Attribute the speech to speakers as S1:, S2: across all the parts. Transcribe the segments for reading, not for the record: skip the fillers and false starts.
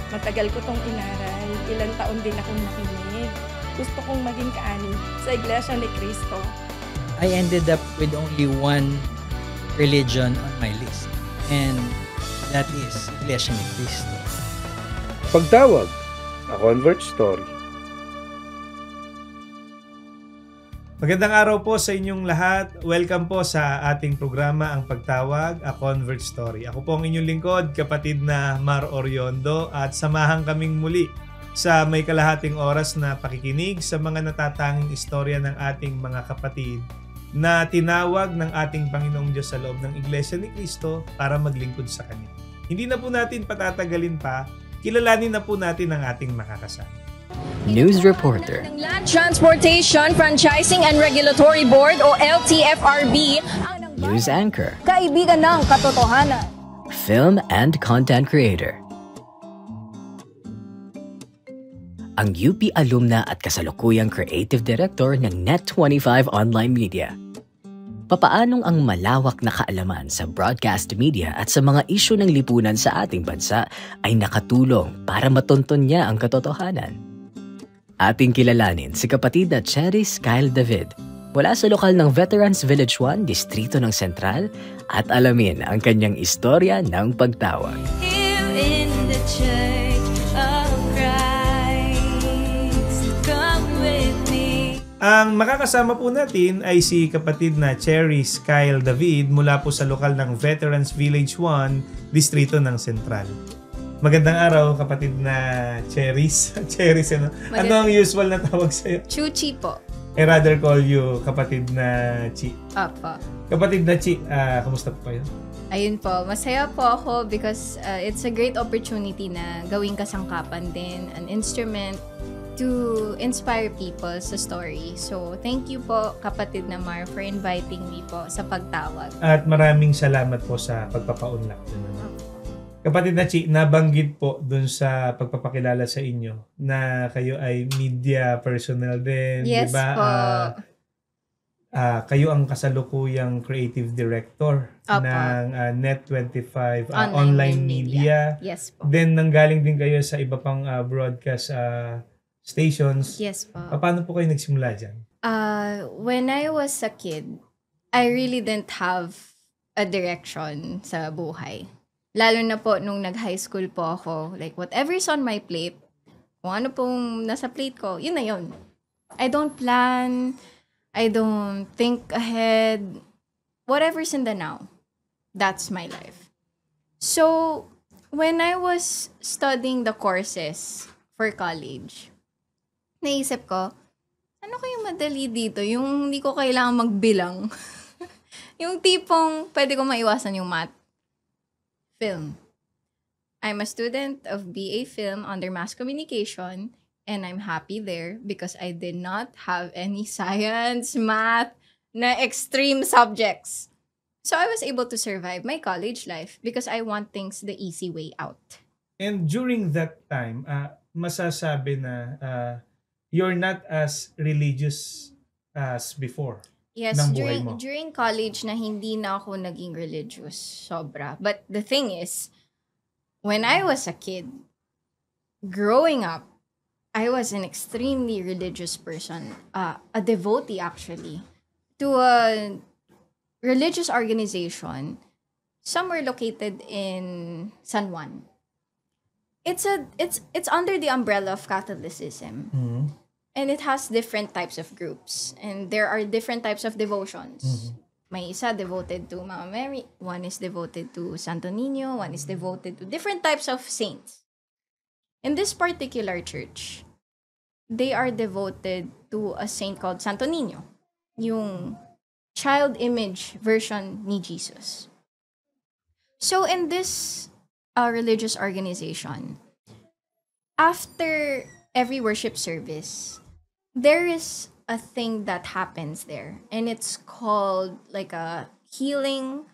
S1: Matagal ko tong inaral, ilang taon din akong nakinig. Gusto kong maging kaani sa Iglesia ni Cristo.
S2: I ended up with only one religion on my list, and that is Iglesia ni Cristo.
S3: Pagtawag, A Convert Story.
S4: Magandang araw po sa inyong lahat. Welcome po sa ating programa Ang Pagtawag, A Convert Story. Ako po ang inyong lingkod, kapatid na Mar Oriondo, at samahan kaming muli sa may kalahating oras na pakikinig sa mga natatanging istorya ng ating mga kapatid na tinawag ng ating Panginoong Diyos sa loob ng Iglesia ni Cristo para maglingkod sa Kanya. Hindi na po natin patatagalin pa, kilalanin na po natin ang ating makakasama.
S5: News reporter,
S6: Ng Land Transportation Franchising and Regulatory Board o LTFRB,
S5: news anchor,
S6: kaibigan ng katotohanan.
S5: film and content creator. Ang UP alumna at kasalukuyang creative director ng Net25 Online Media. Papaanong ang malawak na kaalaman sa broadcast media at sa mga isyu ng lipunan sa ating bansa ay nakatulong para matunton niya ang katotohanan? Ating kilalanin si kapatid na Cheris Kyle David mula sa lokal ng Veterans Village 1, Distrito ng Sentral, at alamin ang kanyang istorya ng pagtawag.
S7: Here in the Church of Christ, come with me.
S4: Ang makakasama po natin ay si kapatid na Cheris Kyle David mula po sa lokal ng Veterans Village 1, Distrito ng Sentral. Magandang araw, kapatid na Cheris. Cheris, ano? Ano ang usual na tawag sa'yo?
S1: Chuchi po.
S4: I rather call you kapatid na Chi.
S1: Apa.
S4: Kapatid na Chi, kamusta po kayo?
S1: Ayun po, masaya po ako because it's a great opportunity na gawing kasangkapan din, an instrument to inspire people sa story. So, thank you po, kapatid na Mar, for inviting me po sa pagtawag.
S4: At maraming salamat po sa pagpapaunlak. Kapatid na Chi, nabanggit po dun sa pagpapakilala sa inyo na kayo ay media personnel din,
S1: Yes
S4: di ba?
S1: po.
S4: Kayo ang kasalukuyang creative director
S1: Opo.
S4: ng Net25
S1: Online
S4: online
S1: media.
S4: media.
S1: Yes po.
S4: Then nanggaling din kayo sa iba pang broadcast stations.
S1: Yes po.
S4: Paano po kayo nagsimula dyan?
S1: When I was a kid, I really didn't have a direction sa buhay. Lalo na po nung nag-high school po ako, like whatever's on my plate, kung ano pong nasa plate ko, yun na yun. I don't plan, I don't think ahead, whatever's in the now, that's my life. So, when I was studying the courses for college, naisip ko, ano kayong madali dito? Yung hindi ko kailangan magbilang. Yung tipong pwede ko maiwasan yung math. Film. I'm a student of BA Film under Mass Communication, and I'm happy there because I did not have any science, math, na extreme subjects. So I was able to survive my college life because I want things the easy way out.
S4: And during that time, masasabi na you're not as religious as before.
S1: Yes,
S4: ng buhay mo.
S1: during college na hindi na ako naging religious, sobra. But the thing is, when I was a kid, growing up, I was an extremely religious person, a devotee actually, to a religious organization somewhere located in San Juan. It's under the umbrella of Catholicism.
S4: Mhm.
S1: And it has different types of groups. And there are different types of devotions. May isa devoted to Mama Mary. One is devoted to Santo Niño. One is devoted to different types of saints. In this particular church, they are devoted to a saint called Santo Niño. Yung child image version ni Jesus. So in this religious organization, after every worship service, there is a thing that happens there, and it's called like a healing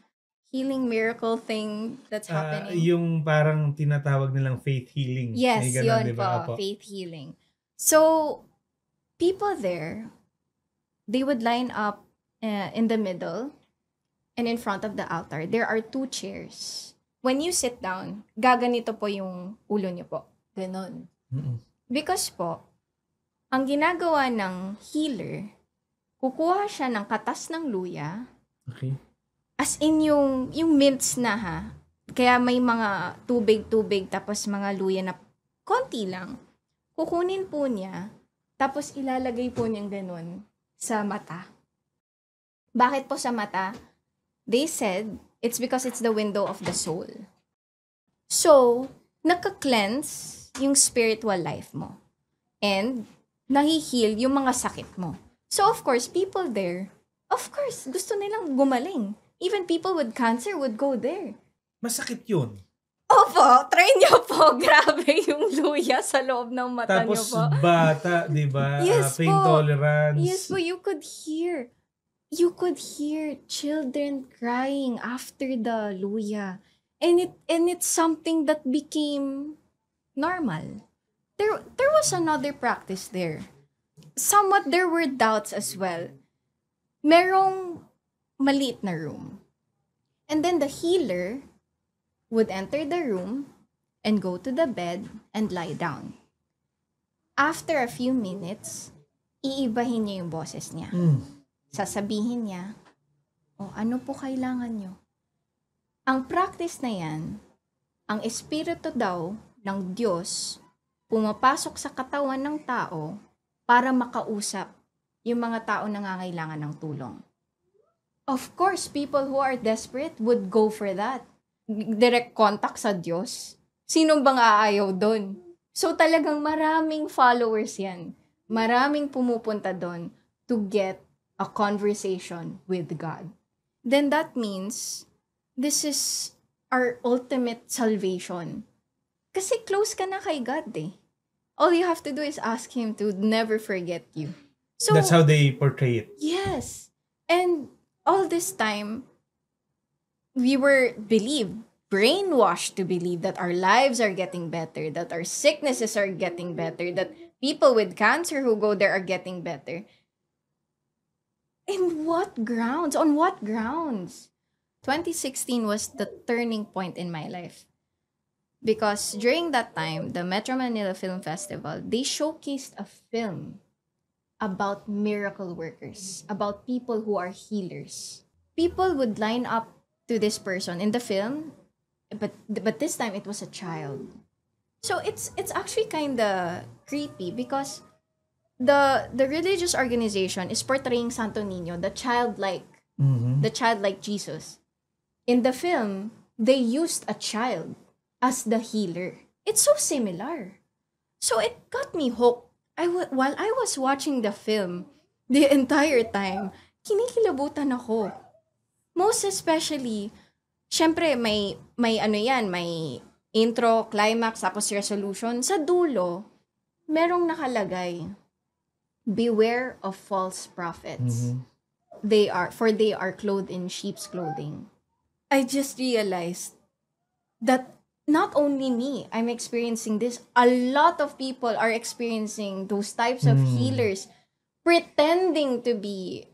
S1: miracle thing that's happening.
S4: Yung parang tinatawag nilang faith healing.
S1: Yes,
S4: May ganun,
S1: yun
S4: di ba?
S1: po,
S4: Apo.
S1: faith healing. So, people there, they would line up in the middle, and in front of the altar, there are 2 chairs. When you sit down, gaganito po yung ulo niyo po. Ganon.
S2: Mm-mm.
S1: Because po, ang ginagawa ng healer, kukuha siya ng katas ng luya,
S4: Okay.
S1: as in yung mints na ha. Kaya may mga tubig-tubig tapos mga luya na konti lang. Kukunin po niya, tapos ilalagay po niyang ganun sa mata. Bakit po sa mata? They said, it's because it's the window of the soul. So, naka-cleanse yung spiritual life mo. And, nahi-heal yung mga sakit mo. So, of course, people there, of course, gusto nilang gumaling. Even people with cancer would go there.
S4: Masakit yun.
S1: Opo, try niyo po. Grabe yung luya sa loob ng mata niyo
S4: Tapos
S1: po.
S4: bata, di ba?
S1: Yes
S4: Pain
S1: po.
S4: tolerance.
S1: Yes po, you could hear children crying after the luya. And it's something that became normal. There was another practice there. Somewhat there were doubts as well. Merong maliit na room. And then the healer would enter the room and go to the bed and lie down. After a few minutes, iibahin niya yung boses niya. Sasabihin niya, ano po kailangan nyo? Ang practice na yan, ang espiritu daw ng Diyos pumapasok sa katawan ng tao para makausap yung mga tao na nangangailangan ng tulong. Of course, people who are desperate would go for that. Direct contact sa Diyos. Sino bang aayaw doon? So talagang maraming followers yan. Maraming pumupunta doon to get a conversation with God. Then that means, this is our ultimate salvation. Kasi close ka na kay God eh. All you have to do is ask Him to never forget you. So,
S4: That's how they portray it.
S1: yes. And all this time, we were brainwashed to believe that our lives are getting better, that our sicknesses are getting better, that people with cancer who go there are getting better. In what grounds? On what grounds? 2016 was the turning point in my life. Because during that time, the Metro Manila Film Festival, they showcased a film about miracle workers, about people who are healers. People would line up to this person in the film, but this time it was a child. So it's actually kind of creepy because the religious organization is portraying Santo Niño, the childlike Jesus. In the film, they used a child as the healer. It's so similar. So it got me hooked. While I was watching the film, the entire time, kinikilabutan ako. Most especially, syempre may intro, climax, tapos resolution. Sa dulo, merong nakalagay, beware of false prophets. They are clothed in sheep's clothing. I just realized that not only me, I'm experiencing this. A lot of people are experiencing those types of healers pretending to be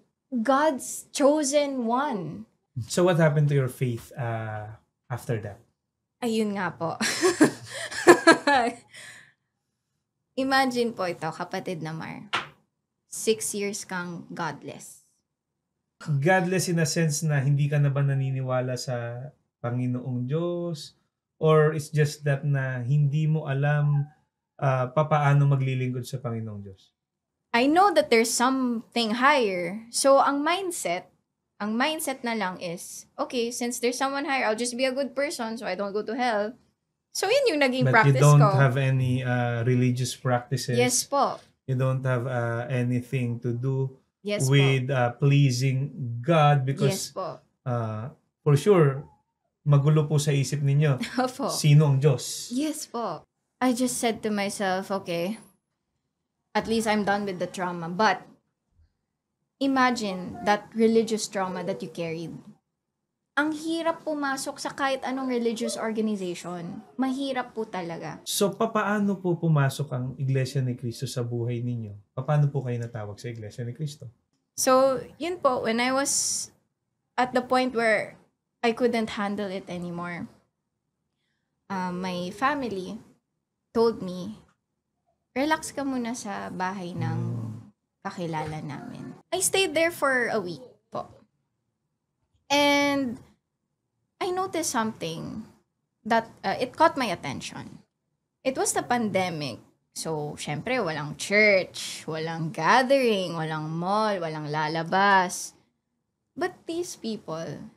S1: God's chosen one.
S4: So what happened to your faith after that?
S1: Ayun nga po. Imagine po ito, kapatid na Mar. 6 years kang godless.
S4: Godless in a sense na hindi ka na ba naniniwala sa Panginoong Diyos? Or it's just that na hindi mo alam papaano maglilingkod sa Panginoong Diyos?
S1: I know that there's something higher. So, ang mindset na lang is, okay, since there's someone higher, I'll just be a good person so I don't go to hell. So, yun yung naging
S4: But
S1: practice
S4: you don't
S1: ko.
S4: have any religious practices?
S1: Yes po.
S4: You don't have anything to do
S1: Yes
S4: with pleasing God
S1: po. Yes
S4: because
S1: po.
S4: for sure, magulo po sa isip ninyo.
S1: Opo.
S4: Sino ang Diyos?
S1: Yes po. I just said to myself, okay, at least I'm done with the trauma. But, imagine that religious trauma that you carried. Ang hirap pumasok sa kahit anong religious organization. Mahirap po talaga.
S4: So, papaano po pumasok ang Iglesia ni Cristo sa buhay ninyo? Paano po kayo natawag sa Iglesia ni Cristo?
S1: So, yun po, when I was at the point where I couldn't handle it anymore, my family told me, relax ka muna sa bahay ng kakilala namin. I stayed there for a week po. And I noticed something that it caught my attention. It was the pandemic. So, syempre, walang church, walang gathering, walang mall, walang lalabas. But these people,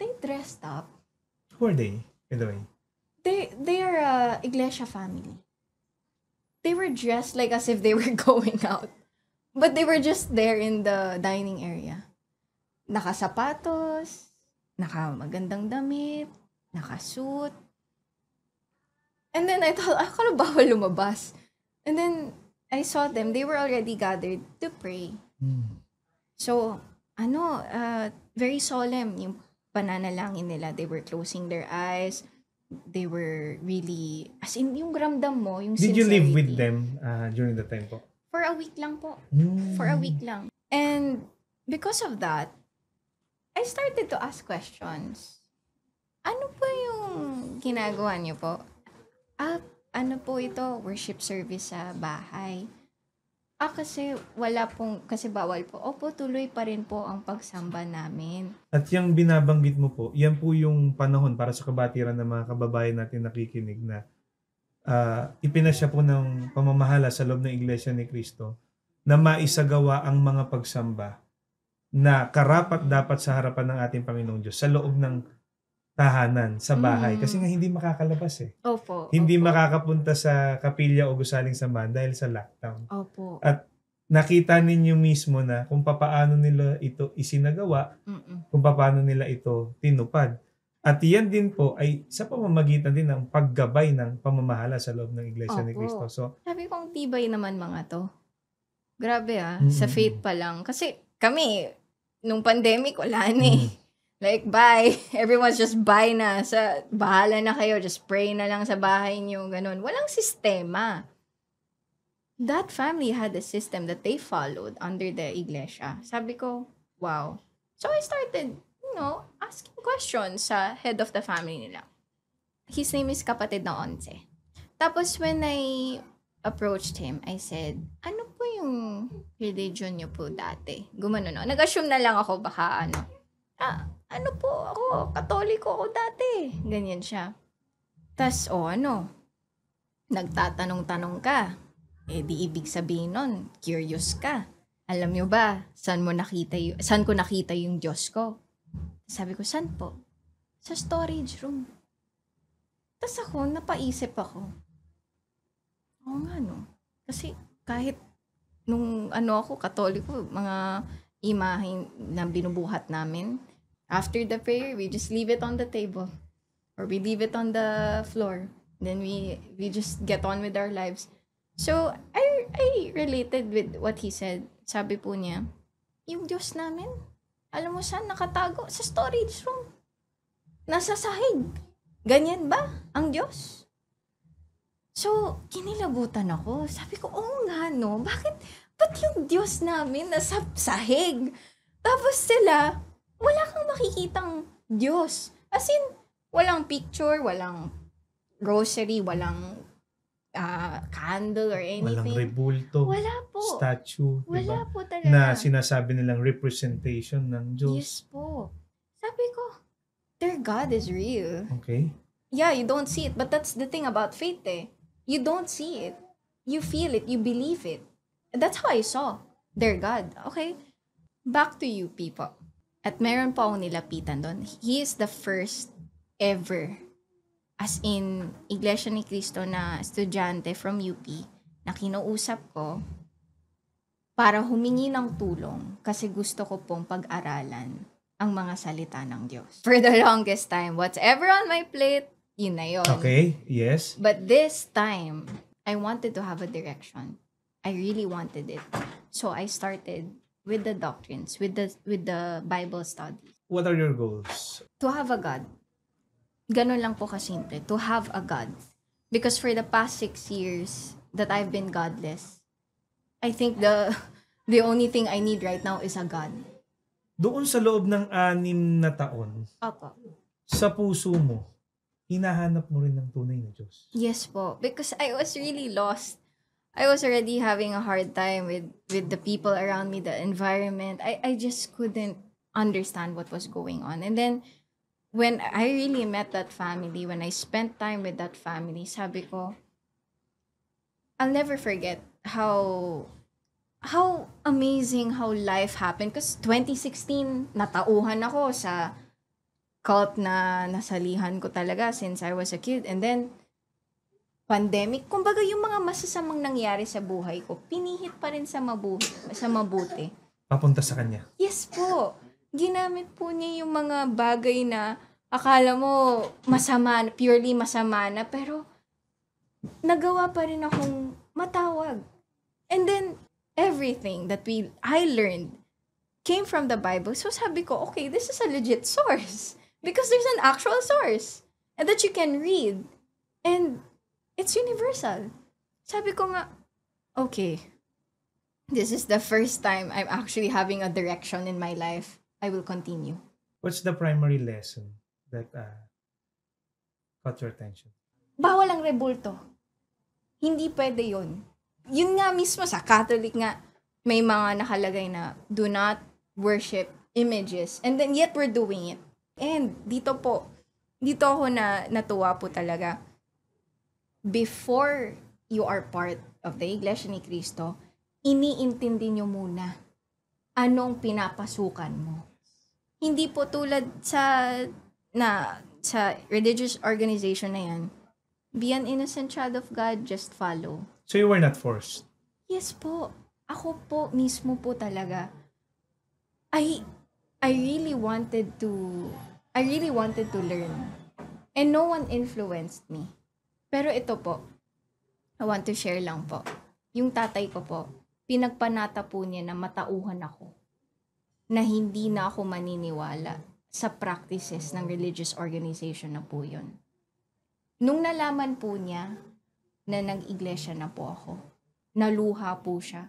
S1: they dressed up.
S4: Who are they, by the way?
S1: They are a iglesia family. They were dressed like as if they were going out. But they were just there in the dining area. Nakasapatos, nakamagandang damit, nakasuit. And then I thought, akala bawal lumabas. And then I saw them, they were already gathered to pray. So, very solemn yung pananalangin nila. They were closing their eyes. They were really, as in, yung ramdam mo, yung
S4: Did
S1: sincerity.
S4: you live with them during the time po?
S1: For a week lang po. For a week lang. And because of that, I started to ask questions. Ano po yung ginagawa niyo po? Ano po ito? Worship service sa bahay. Kasi kasi bawal po. Opo, tuloy pa rin po ang pagsamba namin.
S4: At yung binabanggit mo po, yan po yung panahon para sa kabatiran ng mga kababayan natin nakikinig na ipinasya po ng pamamahala sa loob ng Iglesia ni Cristo na maisagawa ang mga pagsamba na karapat dapat sa harapan ng ating Panginoong Diyos sa loob ng tahanan, sa bahay. Kasi nga hindi makakalabas eh.
S1: Opo.
S4: Hindi makakapunta sa kapilya o gusaling sambahan dahil sa lockdown.
S1: Opo.
S4: At nakita ninyo mismo na kung paano nila ito isinagawa, kung paano nila ito tinupad. At yan din po ay sa pamamagitan din ng paggabay ng pamamahala sa loob ng Iglesia ni
S1: Opo.
S4: Cristo. So,
S1: Sabi kong tibay naman mga to. Grabe sa faith pa lang. Kasi kami, nung pandemic, wala na eh. Like, bye. Everyone's just bye na. Bahala na kayo. Just pray na lang sa bahay niyo. Ganun. Walang sistema. That family had a system that they followed under the iglesia. Sabi ko, wow. So I started, asking questions sa head of the family nila. His name is Kapatid na Once. Tapos when I approached him, I said, ano po yung religion niyo po dati? Gumano. Nag-assume na lang ako baka ano po ako, Katoliko ako dati. Ganyan siya. Tas, nagtatanong-tanong ka. Di ibig sabihin nun, curious ka. Alam nyo ba, saan ko nakita yung Diyos ko? Sabi ko, saan po? Sa storage room. Tas ako, napaisip ako. Oo nga, no? Kasi kahit nung ako, Katoliko, mga imahe na binubuhat namin, after the prayer, we just leave it on the table. Or we leave it on the floor. Then we just get on with our lives. So, I related with what he said. Sabi po niya, yung Diyos namin, alam mo saan nakatago? Sa storage room. Nasa sahig. Ganyan ba ang Diyos? So, kinilabutan ako. Sabi ko, oo nga, no? Ba't yung Diyos namin nasa sahig? Tapos sila, wala kang makikitang Diyos. As in, walang picture, walang grocery, walang candle or anything.
S4: walang rebulto,
S1: Wala po.
S4: statue,
S1: Wala
S4: diba?
S1: po talaga.
S4: Na sinasabi nilang representation ng Diyos.
S1: Yes po. Sabi ko, their God is real.
S4: Okay.
S1: Yeah, you don't see it. But that's the thing about faith eh. You don't see it. You feel it. You believe it. And that's how I saw their God. Okay? Back to you, people. At meron po akong nilapitan doon. He is the first ever, as in, Iglesia ni Cristo na estudyante from UP na kinausap ko para humingi ng tulong kasi gusto ko pong pag-aralan ang mga salita ng Diyos. For the longest time, whatever on my plate, yun na yun.
S4: Okay, yes.
S1: But this time, I wanted to have a direction. I really wanted it. So I started with the doctrines, with the Bible study.
S4: What are your goals?
S1: To have a God. Ganun lang po kasimple. To have a God. Because for the past 6 years that I've been godless, I think the only thing I need right now is a God.
S4: Doon sa loob ng 6 na taon,
S1: Opo.
S4: sa puso mo, hinahanap mo rin ng tunay na Diyos.
S1: Yes po. Because I was really lost. I was already having a hard time with the people around me, the environment. I just couldn't understand what was going on. And then, when I really met that family, when I spent time with that family, sabi ko, I'll never forget how amazing how life happened. Because 2016, natauhan ako sa cult na nasalihan ko talaga since I was a kid. And then, pandemic. Kumbaga, yung mga masasamang nangyari sa buhay ko, pinihit pa rin sa mabuti.
S4: Papunta sa Kanya.
S1: Yes po. Ginamit po niya yung mga bagay na akala mo masama, purely masama na, pero nagawa pa rin akong matawag. And then, everything that I learned came from the Bible. So sabi ko, okay, this is a legit source. Because there's an actual source. And that you can read. And it's universal. Sabi ko nga, okay, this is the first time I'm actually having a direction in my life. I will continue.
S4: What's the primary lesson that caught your attention?
S1: Bawal ang rebulto. Hindi pwede yun. Yun nga mismo sa Catholic nga, may mga nakalagay na do not worship images. And then yet we're doing it. And dito ako natuwa po talaga. Before you are part of the Iglesia ni Cristo, iniintindi nyo muna anong pinapasukan mo. Hindi po tulad sa religious organization na yan, be an innocent child of God, just follow.
S4: So you were not forced?
S1: Yes po. Ako po, mismo po talaga. I really wanted to learn. And no one influenced me. Pero ito po, I want to share lang po. Yung tatay ko po, pinagpanata po niya na matauhan ako. Na hindi na ako maniniwala sa practices ng religious organization na po yun. Nung nalaman po niya na nag-iglesia na po ako, naluha po siya.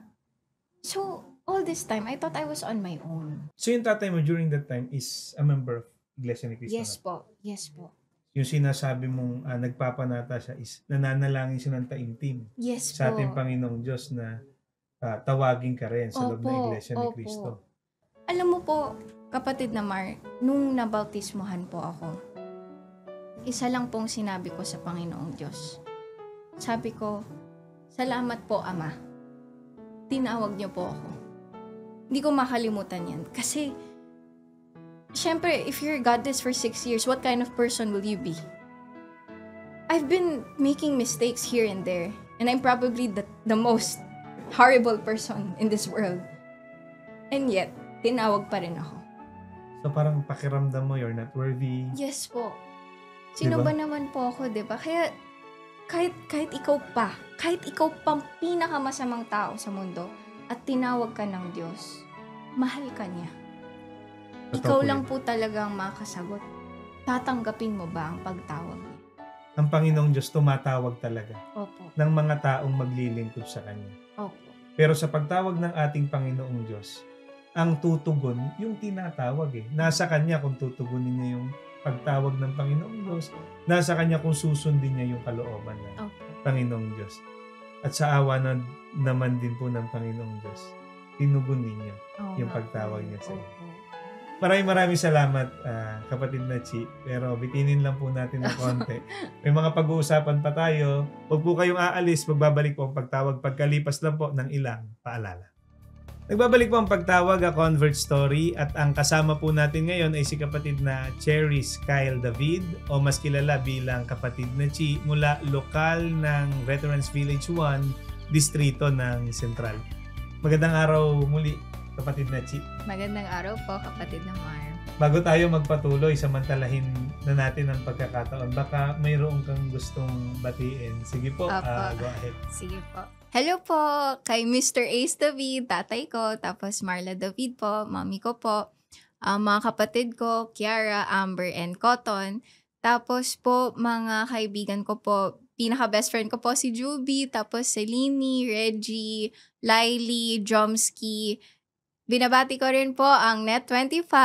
S1: So, all this time, I thought I was on my own.
S4: So yung tatay mo during that time is a member of Iglesia ni Cristo?
S1: Yes po. Yes po.
S4: Yung sinasabi mong nagpapanata siya is nananalangin siya ng taimtim.
S1: Yes
S4: Sa
S1: po.
S4: ating Panginoong Diyos na tawagin ka rin sa loob ng Iglesia ni Cristo.
S1: Alam mo po, kapatid na Mar, nung nabautismohan po ako, isa lang pong sinabi ko sa Panginoong Diyos. Sabi ko, salamat po, Ama. Tinawag niyo po ako. Hindi ko makalimutan yan. Kasi, syempre, if you're godless for 6 years, what kind of person will you be? I've been making mistakes here and there. And I'm probably the most horrible person in this world. And yet, tinawag pa rin ako.
S4: So parang pakiramdam mo, you're not worthy.
S1: Yes po. Sino
S4: Diba?
S1: ba naman po ako, diba? Kaya, kahit ikaw pang pinakamasamang tao sa mundo, at tinawag ka ng Diyos, mahal ka niya.
S4: Totoo
S1: Ikaw
S4: po
S1: lang
S4: yun.
S1: po talagang makasagot. Tatanggapin mo ba ang pagtawag niya?
S4: Ang Panginoong Diyos tumatawag talaga
S1: Opo.
S4: ng mga taong maglilingkod sa Kanya.
S1: Opo.
S4: Pero sa pagtawag ng ating Panginoong Diyos, ang tutugon, yung tinatawag Nasa Kanya kung tutugunin niya yung pagtawag ng Panginoong Diyos. Nasa Kanya kung susundin niya yung kalooban ng
S1: Opo.
S4: Panginoong Diyos. At sa awa naman din po ng Panginoong Diyos, tinugon ninyo
S1: Oo
S4: yung
S1: nga
S4: pagtawag
S1: po.
S4: niya sa inyo.
S1: Opo.
S4: Maraming salamat, kapatid na Chi. Pero bitinin lang po natin ng konti. May mga pag-uusapan pa tayo. Huwag po kayong aalis. Magbabalik po ang pagtawag pagkalipas lang po ng ilang paalala. Nagbabalik po ang pagtawag, A Convert Story. At ang kasama po natin ngayon ay si kapatid na Cheris Kyle David o mas kilala bilang kapatid na Chi mula lokal ng Veterans Village 1, distrito ng Central. Magandang araw muli, kapatid na Chi.
S1: Magandang araw po, kapatid na Mar.
S4: Bago tayo magpatuloy, samantalahin na natin ang pagkakataon. Baka mayroon kang gustong batiin. Sige po,
S1: Apo.
S4: go ahead.
S1: Sige po. Hello po kay Mr. Ace David, tatay ko, tapos Marla David po, mami ko po, mga kapatid ko, Kiara, Amber, and Cotton. Tapos po, mga kaibigan ko po, pinaka-best friend ko po si Juby, tapos Selini, Reggie, Laili, Jomski. Binabati ko rin po ang Net25,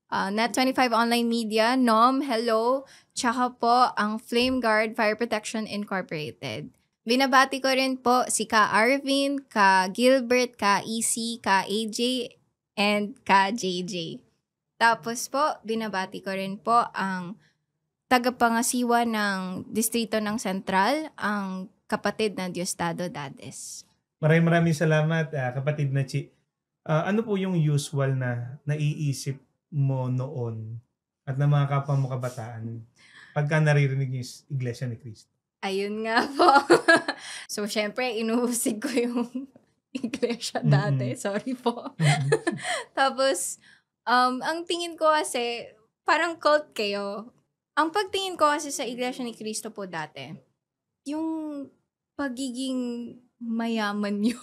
S1: Net25 Online Media, Nom, hello. Tsaka po ang Flame Guard Fire Protection Incorporated. Binabati ko rin po si Ka Arvin, Ka Gilbert, Ka EC, Ka AJ, and Ka JJ. Tapos po, binabati ko rin po ang tagapangasiwa ng Distrito ng Sentral, ang kapatid na Diosdado Dades.
S4: Maraming salamat, kapatid na Chi. Ano po yung usual na naiisip mo noon at ng mga kapwa mo kabataan pagka naririnig yung Iglesia ni Cristo?
S1: Ayun nga po. So, syempre, inuhusig ko yung iglesia dati. Sorry po. Tapos, ang tingin ko kasi, parang cult kayo. Ang pagtingin ko kasi sa Iglesia ni Cristo po dati, yung pagiging mayaman nyo.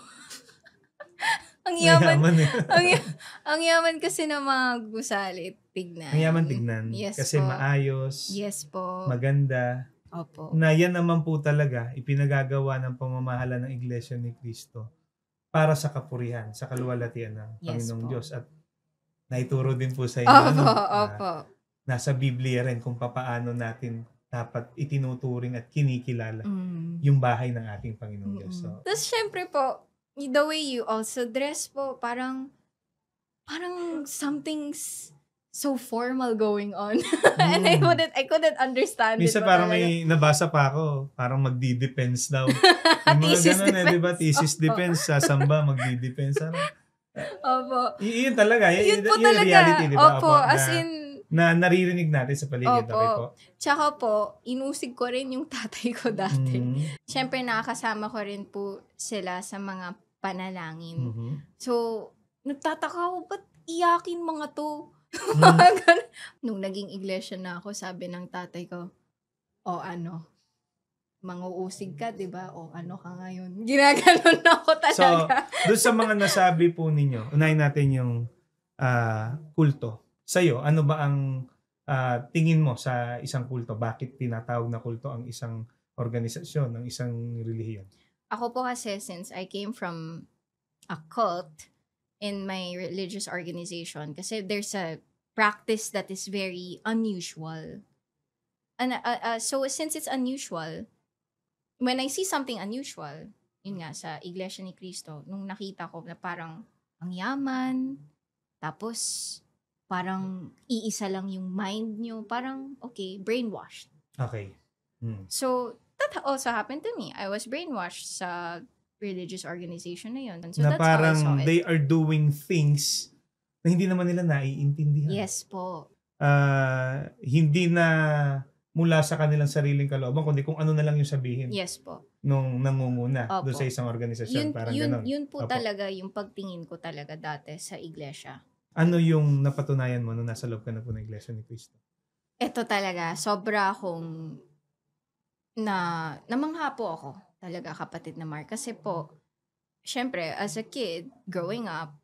S1: Ang yaman. ang yaman kasi ng mga gusali tignan.
S4: Ang yaman tignan.
S1: Yes
S4: kasi
S1: po.
S4: maayos.
S1: Yes po.
S4: Maganda.
S1: Opo.
S4: Na yan naman po talaga ipinagagawa ng pamamahala ng Iglesia ni Cristo para sa kapurihan, sa kaluwalhatian ng Panginoong
S1: po.
S4: Diyos. At naituro din po sa inyo.
S1: Opo.
S4: Nasa Biblia rin kung papaano natin dapat itinuturing at kinikilala yung bahay ng ating Panginoong Diyos. So,
S1: tapos syempre po, the way you also dress po, parang something's so formal going on. And I couldn't understand
S4: minsan
S1: it.
S4: parang may nabasa pa ako, parang magdi-depends daw. Yung mga
S1: Thesis
S4: ganun
S1: defense.
S4: di ba? Thesis defense sa samba, magdi-depends.
S1: Opo.
S4: Yun talaga.
S1: Yun po
S4: yung
S1: talaga.
S4: reality, di ba?
S1: Opo, as in,
S4: na naririnig natin sa paligid.
S1: Opo.
S4: Okay po.
S1: Tsaka po, inusig ko rin yung tatay ko dati.
S4: Mhm.
S1: Siyempre, nakakasama ko rin po sila sa mga panalangin.
S4: Mhm.
S1: So, nagtataka ako, ba't iyakin mga to? Nung naging iglesia na ako, sabi ng tatay ko, manguusig ka, di ba? O ano ka ngayon? Ginaganon ako talaga.
S4: So, doon sa mga nasabi po ninyo, unahin natin yung kulto. Sa'yo, ano ba ang tingin mo sa isang kulto? Bakit tinatawag na kulto ang isang organisasyon, ang isang relihiyon?
S1: Ako po kasi, since I came from a cult in my religious organization, kasi there's a practice that is very unusual. And so, since it's unusual, when I see something unusual, yun nga, sa Iglesia ni Cristo, nung nakita ko na parang ang yaman, tapos parang iisa lang yung mind nyo, parang, okay, brainwashed.
S4: Okay.
S1: So, that also happened to me. I was brainwashed sa religious organization na yun. So,
S4: Na
S1: that's how I saw
S4: parang
S1: it.
S4: they are doing things na hindi naman nila naiintindihan.
S1: Yes po.
S4: Hindi na mula sa kanilang sariling kalooban, kundi kung ano na lang yung sabihin
S1: Yes po.
S4: nung nangunguna
S1: Opo.
S4: doon sa isang organisasyon. Parang ganun.
S1: Yun po
S4: Opo.
S1: talaga yung pagtingin ko talaga dati sa iglesia.
S4: Ano yung napatunayan mo nung nasa loob ka na po ng Iglesia ni Cristo?
S1: Ito talaga, sobra akong namangha po ako talaga, kapatid na Mark. Kasi po, syempre, as a kid, growing up,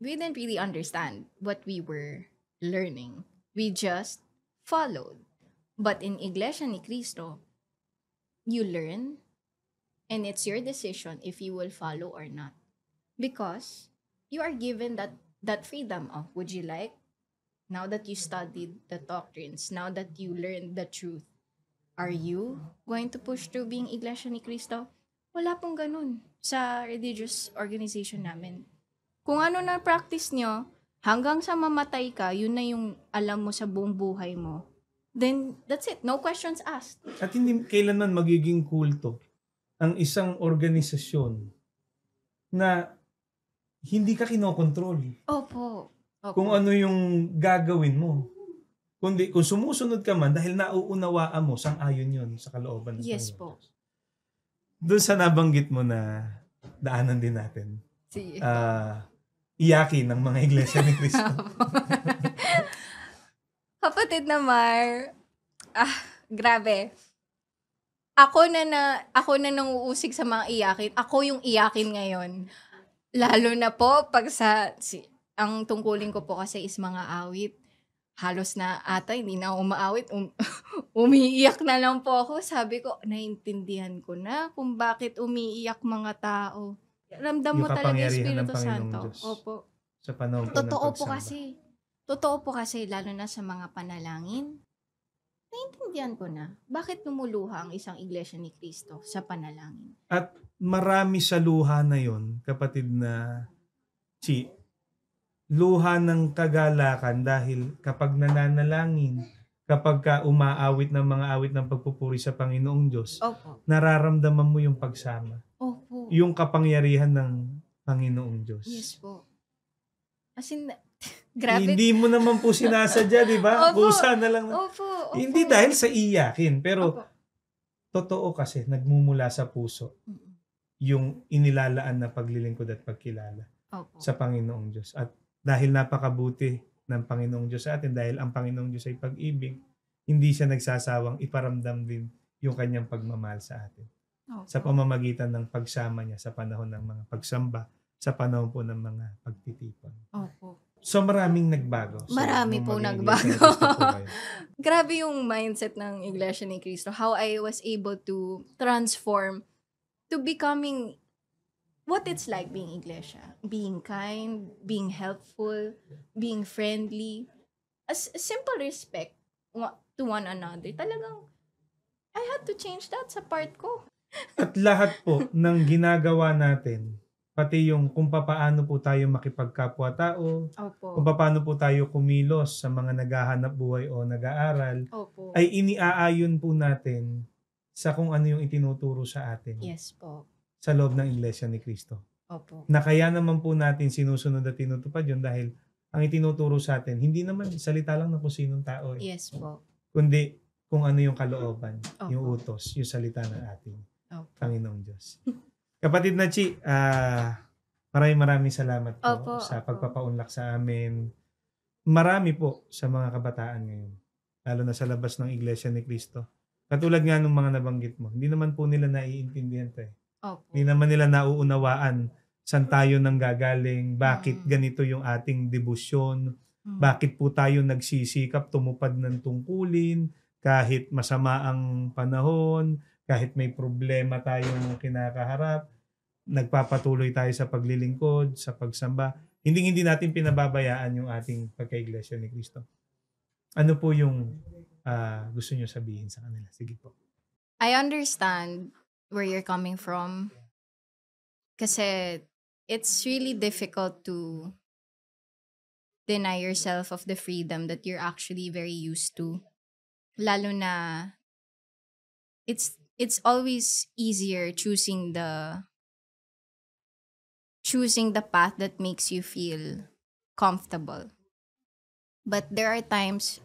S1: we didn't really understand what we were learning. We just followed. But in Iglesia ni Cristo, you learn, and it's your decision if you will follow or not. Because you are given that freedom of, would you like, now that you studied the doctrines, now that you learned the truth, are you going to push through being Iglesia ni Cristo? Wala pong ganun sa religious organization namin. Kung ano na practice nyo, hanggang sa mamatay ka, yun na yung alam mo sa buong buhay mo. Then, that's it. No questions asked.
S4: At hindi kailanman magiging kulto ang isang organisasyon na hindi ka kinokontrol.
S1: Opo.
S4: Kung ano yung gagawin mo. Kundi kung sumusunod ka man dahil nauunawaan mo sang-ayon yun sa kalooban ng
S1: Yes
S4: Panginoon.
S1: po.
S4: Doon sa nabanggit mo na daanan din natin.
S1: Sige.
S4: Iyakin ng mga iglesia ni Cristo.
S1: Kapatid na Mar, grabe. Ako na nanguusig sa mga iyakin. Ako yung iyakin ngayon. Lalo na po pag ang tungkulin ko po kasi is mga awit. Halos na ata, hindi na ako umaawit. Umiiyak na lang po ako. Sabi ko, naintindihan ko na kung bakit umiiyak mga tao. Ramdam mo
S4: Yung
S1: talaga yung
S4: kapangyarihan ng
S1: Espiritu
S4: Panginoong
S1: Santo.
S4: Diyos.
S1: Opo.
S4: Sa panahon po ng
S1: Totoo po
S4: pagsamba.
S1: kasi. Totoo po kasi, lalo na sa mga panalangin. naintindihan ko na bakit lumuluha ang isang Iglesia ni Cristo sa panalangin.
S4: At marami sa luha na yon, kapatid na Chi, luha ng kagalakan dahil kapag nananalangin, kapag ka umaawit ng mga awit ng pagpupuri sa Panginoong Diyos,
S1: Opo.
S4: nararamdaman mo yung pagsama,
S1: Opo.
S4: yung kapangyarihan ng Panginoong Diyos.
S1: Yes po. As in, grabe.
S4: Hindi mo naman po sinasadya, di ba?
S1: Opo.
S4: Busa na lang.
S1: Opo.
S4: Hindi dahil sa iyakin, pero
S1: Opo.
S4: totoo kasi, nagmumula sa puso
S1: Mm-mm.
S4: yung inilalaan na paglilingkod at pagkilala
S1: Opo.
S4: sa Panginoong Diyos. At dahil napakabuti ng Panginoong Diyos sa atin, dahil ang Panginoong Diyos ay pag-ibig, hindi siya nagsasawang iparamdam din yung kanyang pagmamahal sa atin.
S1: Opo.
S4: Sa pamamagitan ng pagsama niya sa panahon ng mga pagsamba, sa panahon po ng mga pagtitipon.
S1: Opo.
S4: So maraming nagbago. So,
S1: Marami
S4: nung
S1: po
S4: maging
S1: nagbago.
S4: Iglesia ni Cristo po kayo.
S1: Grabe yung mindset ng Iglesia ni Cristo. How I was able to transform to becoming what it's like being Iglesia. Being kind, being helpful, being friendly. As simple respect to one another. Talagang, I had to change that sa part ko.
S4: At lahat po ng ginagawa natin, pati yung kung paano po tayo makipagkapwa-tao,
S1: Opo.
S4: kung paano po tayo kumilos sa mga naghahanap buhay o nag-aaral,
S1: Opo.
S4: ay iniaayon po natin sa kung ano yung itinuturo sa atin
S1: Yes po.
S4: sa loob ng Iglesia ni Cristo.
S1: Opo.
S4: Na kaya naman po natin sinusunod at tinutupad yun dahil ang itinuturo sa atin, hindi naman salita lang ng kung sinong tao
S1: Yes po.
S4: kundi kung ano yung kalooban,
S1: Opo.
S4: yung utos, yung salita ng ating
S1: Opo.
S4: Panginoong Diyos. Kapatid na Chi, maraming salamat po
S1: Opo,
S4: sa
S1: opo.
S4: pagpapaunlak sa amin. Marami po sa mga kabataan ngayon, lalo na sa labas ng Iglesia ni Cristo. Katulad nga ng mga nabanggit mo, hindi naman po nila naiintindihan to eh.
S1: Opo.
S4: Hindi naman nila nauunawaan saan tayo nanggagaling, bakit
S1: Mm.
S4: ganito yung ating debosyon,
S1: Mm.
S4: bakit po tayo nagsisikap tumupad ng tungkulin kahit masama ang panahon, kahit may problema tayong kinakaharap, nagpapatuloy tayo sa paglilingkod, sa pagsamba. Hindi natin pinababayaan yung ating pagka-Iglesia ni Cristo. Ano po yung gusto nyo sabihin sa kanila? Sige po.
S1: I understand where you're coming from. Kasi it's really difficult to deny yourself of the freedom that you're actually very used to. Lalo na it's always easier choosing the path that makes you feel comfortable. But there are times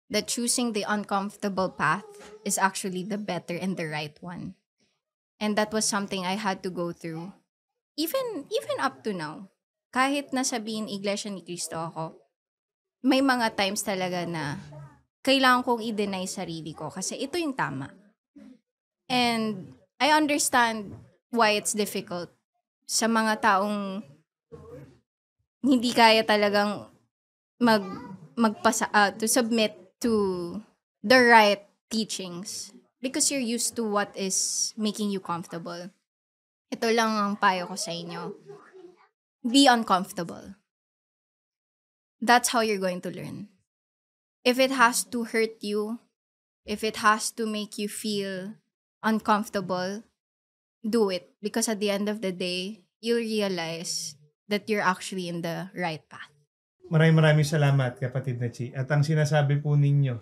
S1: that choosing the uncomfortable path is actually the better and the right one. And that was something I had to go through. Even up to now. Kahit nasabihin Iglesia ni Cristo ako, may mga times talaga na kailangan kong i-deny sarili ko kasi ito yung tama. And I understand why it's difficult sa mga taong hindi kaya talagang to submit to the right teachings because you're used to what is making you comfortable. Ito lang ang payo ko sa inyo. Be uncomfortable. That's how you're going to learn. If it has to hurt you, if it has to make you feel uncomfortable, do it. Because at the end of the day, you'll realize that you're actually in the right path.
S4: Maraming salamat, kapatid na Chi. At ang sinasabi po ninyo,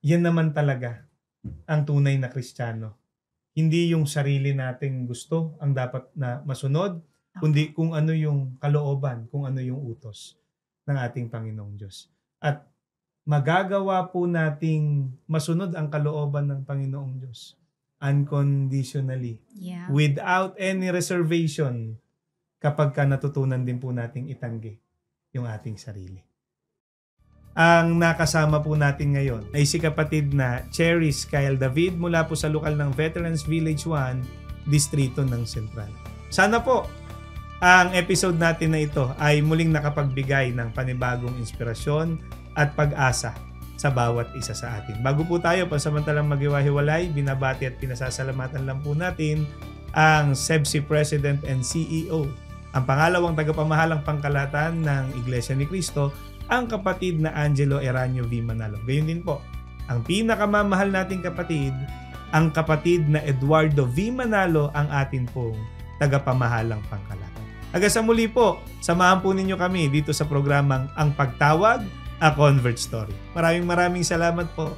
S4: yan naman talaga ang tunay na Kristiyano. Hindi yung sarili nating gusto ang dapat na masunod, kundi kung ano yung kalooban, kung ano yung utos ng ating Panginoong Diyos. At magagawa po nating masunod ang kalooban ng Panginoong Diyos unconditionally,
S1: Yeah.
S4: without any reservation, kapag ka natutunan din po nating itanggi yung ating sarili. Ang nakasama po natin ngayon ay si kapatid na Cheris Kyle David mula po sa lokal ng Veterans Village 1, Distrito ng Sentral. Sana po ang episode natin na ito ay muling nakapagbigay ng panibagong inspirasyon at pag-asa sa bawat isa sa atin. Bago po tayo pansamantalang maghiwa-hiwalay, binabati at pinasasalamatan lang po natin ang SEBSI President and CEO, ang pangalawang tagapamahalang pangkalahatan ng Iglesia ni Cristo, ang kapatid na Angelo Eranio V. Manalo. Gayun din po ang pinakamamahal nating kapatid, ang kapatid na Eduardo V. Manalo, ang atin pong tagapamahalang pangkalahatan. Hanggang sa muli po, samahan po ninyo kami dito sa programang Ang Pagtawag, A Convert Story. Maraming salamat po.